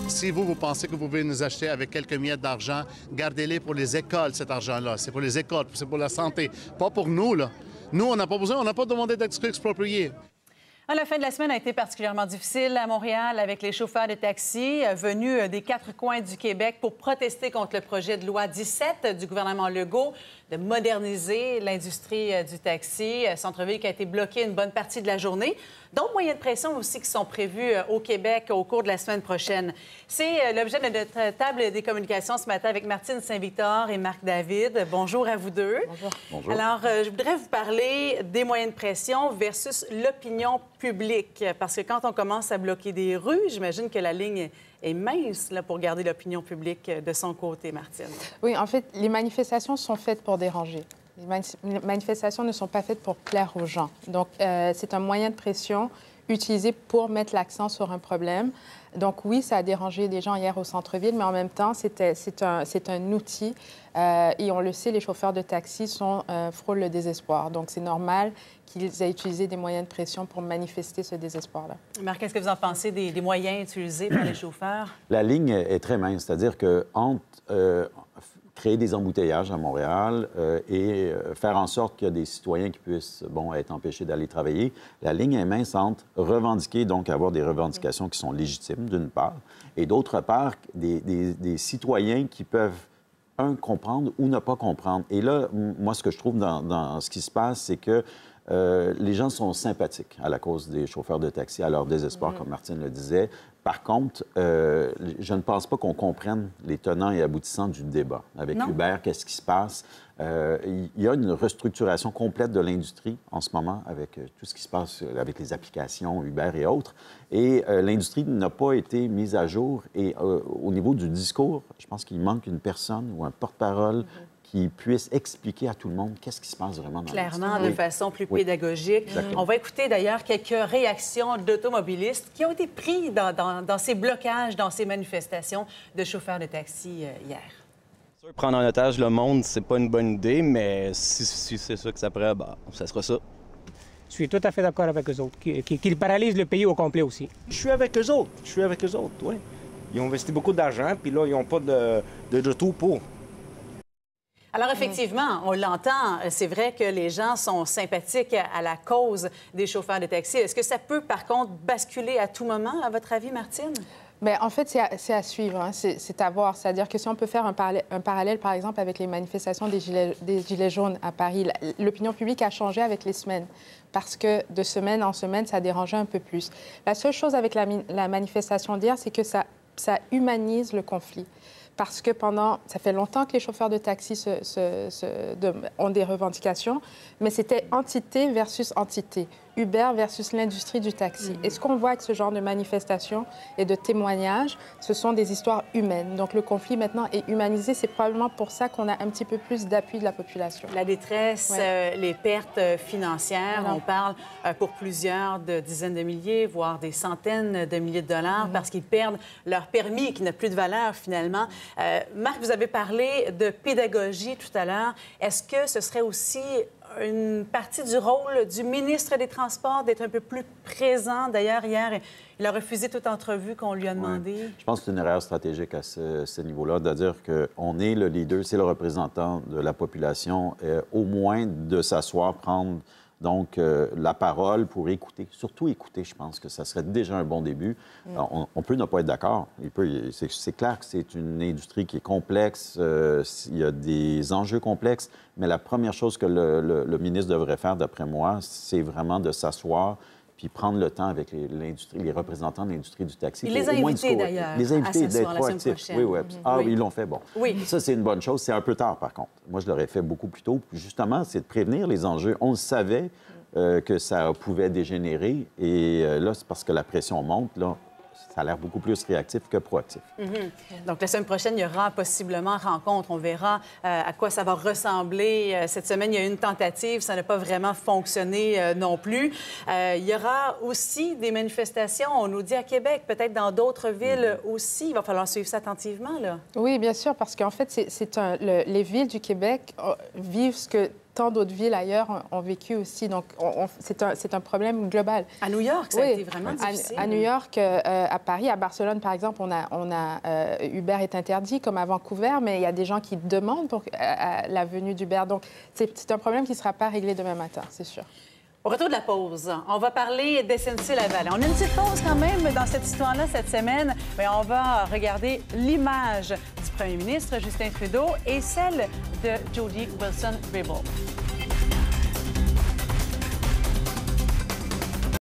Si vous pensez que vous pouvez nous acheter avec quelques miettes d'argent, gardez-les pour les écoles, cet argent-là. C'est pour les écoles, c'est pour la santé, pas pour nous, là. Nous, on n'a pas besoin, on n'a pas demandé d'être expropriés. La fin de la semaine a été particulièrement difficile à Montréal avec les chauffeurs de taxi venus des quatre coins du Québec pour protester contre le projet de loi 17 du gouvernement Legault de moderniser l'industrie du taxi. Centre-ville qui a été bloqué une bonne partie de la journée. D'autres moyens de pression aussi qui sont prévus au Québec au cours de la semaine prochaine. C'est l'objet de notre table des communications ce matin avec Martine Saint-Victor et Marc David. Bonjour à vous deux. Bonjour. Bonjour. Alors, je voudrais vous parler des moyens de pression versus l'opinion publique. Parce que quand on commence à bloquer des rues, j'imagine que la ligne est mince là, pour garder l'opinion publique de son côté, Martine. Oui, en fait, les manifestations sont faites pour déranger. Les manifestations ne sont pas faites pour plaire aux gens. Donc, c'est un moyen de pression utilisé pour mettre l'accent sur un problème. Donc, oui, ça a dérangé des gens hier au centre-ville, mais en même temps, c'est un outil. Et on le sait, les chauffeurs de taxi frôlent le désespoir. Donc, c'est normal qu'ils aient utilisé des moyens de pression pour manifester ce désespoir-là. Marc, qu'est-ce que vous en pensez des moyens utilisés par les chauffeurs? La ligne est très mince, c'est-à-dire que entre créer des embouteillages à Montréal et faire en sorte qu'il y a des citoyens qui puissent être empêchés d'aller travailler, la ligne est mince entre revendiquer, donc avoir des revendications qui sont légitimes, d'une part, et d'autre part, des citoyens qui peuvent comprendre ou ne pas comprendre. Et là, moi, ce que je trouve dans ce qui se passe, c'est que les gens sont sympathiques à la cause des chauffeurs de taxi, à leur désespoir, comme Martine le disait. Par contre, je ne pense pas qu'on comprenne les tenants et aboutissants du débat. Avec Uber, qu'est-ce qui se passe? Il y a une restructuration complète de l'industrie en ce moment avec tout ce qui se passe avec les applications Uber et autres. Et l'industrie n'a pas été mise à jour. Et au niveau du discours, je pense qu'il manque une personne ou un porte-parole qui puisse expliquer à tout le monde qu'est-ce qui se passe vraiment dans l'industrie. Clairement, de façon plus pédagogique. Exactement. On va écouter d'ailleurs quelques réactions d'automobilistes qui ont été pris dans ces blocages, dans ces manifestations de chauffeurs de taxi hier. Prendre en otage le monde, c'est pas une bonne idée, mais si c'est ça que ça prend, ça sera ça. Je suis tout à fait d'accord avec eux autres, qu'ils paralysent le pays au complet aussi. Je suis avec eux autres, oui. Ils ont investi beaucoup d'argent, puis là, ils n'ont pas de retour pour. Alors, effectivement, on l'entend, c'est vrai que les gens sont sympathiques à la cause des chauffeurs de taxi. Est-ce que ça peut, par contre, basculer à tout moment, à votre avis, Martine? Bien, en fait, c'est à suivre, hein. C'est à voir. C'est-à-dire que si on peut faire un parallèle, par exemple, avec les manifestations des Gilets jaunes à Paris, l'opinion publique a changé avec les semaines parce que de semaine en semaine, ça dérangeait un peu plus. La seule chose avec la manifestation d'hier, c'est que ça humanise le conflit. Parce que ça fait longtemps que les chauffeurs de taxi ont des revendications, mais c'était entité versus entité, Uber versus l'industrie du taxi. Et ce qu'on voit avec ce genre de manifestations et de témoignages, ce sont des histoires humaines. Donc le conflit maintenant est humanisé. C'est probablement pour ça qu'on a un petit peu plus d'appui de la population. La détresse, les pertes financières, on parle pour plusieurs de dizaines de milliers, voire des centaines de milliers de dollars parce qu'ils perdent leur permis qui n'a plus de valeur finalement. Marc, vous avez parlé de pédagogie tout à l'heure. Est-ce que ce serait aussi une partie du rôle du ministre des Transports d'être un peu plus présent? D'ailleurs, hier, il a refusé toute entrevue qu'on lui a demandé. Ouais. Je pense que c'est une erreur stratégique à ce niveau-là, de dire qu'on est le leader, c'est le représentant de la population, au moins de s'asseoir, prendre donc la parole pour écouter. Surtout écouter, je pense que ça serait déjà un bon début. On peut ne pas être d'accord. C'est clair que c'est une industrie qui est complexe, il y a des enjeux complexes, mais la première chose que le ministre devrait faire, d'après moi, c'est vraiment de s'asseoir puis prendre le temps avec les représentants de l'industrie du taxi. Il les a invités, d'ailleurs, les invités d'être proactifs. Oui. Ah, ils l'ont fait, bon. Oui. Ça, c'est une bonne chose. C'est un peu tard, par contre. Moi, je l'aurais fait beaucoup plus tôt. Justement, c'est de prévenir les enjeux. On le savait que ça pouvait dégénérer. Et là, c'est parce que la pression monte, là. Ça a l'air beaucoup plus réactif que proactif. Donc, la semaine prochaine, il y aura possiblement rencontre. On verra à quoi ça va ressembler. Cette semaine, il y a eu une tentative. Ça n'a pas vraiment fonctionné non plus. Il y aura aussi des manifestations, on nous dit à Québec, peut-être dans d'autres villes aussi. Il va falloir suivre ça attentivement, là. Oui, bien sûr, parce qu'en fait, les villes du Québec vivent ce que tant d'autres villes ailleurs ont vécu aussi. Donc, c'est un problème global. À New York, ça a été vraiment difficile. À New York, à Paris, à Barcelone, par exemple, Uber est interdit, comme à Vancouver, mais il y a des gens qui demandent pour la venue d'Uber. Donc, c'est un problème qui ne sera pas réglé demain matin, c'est sûr. Au retour de la pause, on va parler d'SNC-Lavalin. On a une petite pause quand même dans cette histoire-là cette semaine, mais on va regarder l'image du premier ministre Justin Trudeau et celle de Jody Wilson-Raybould.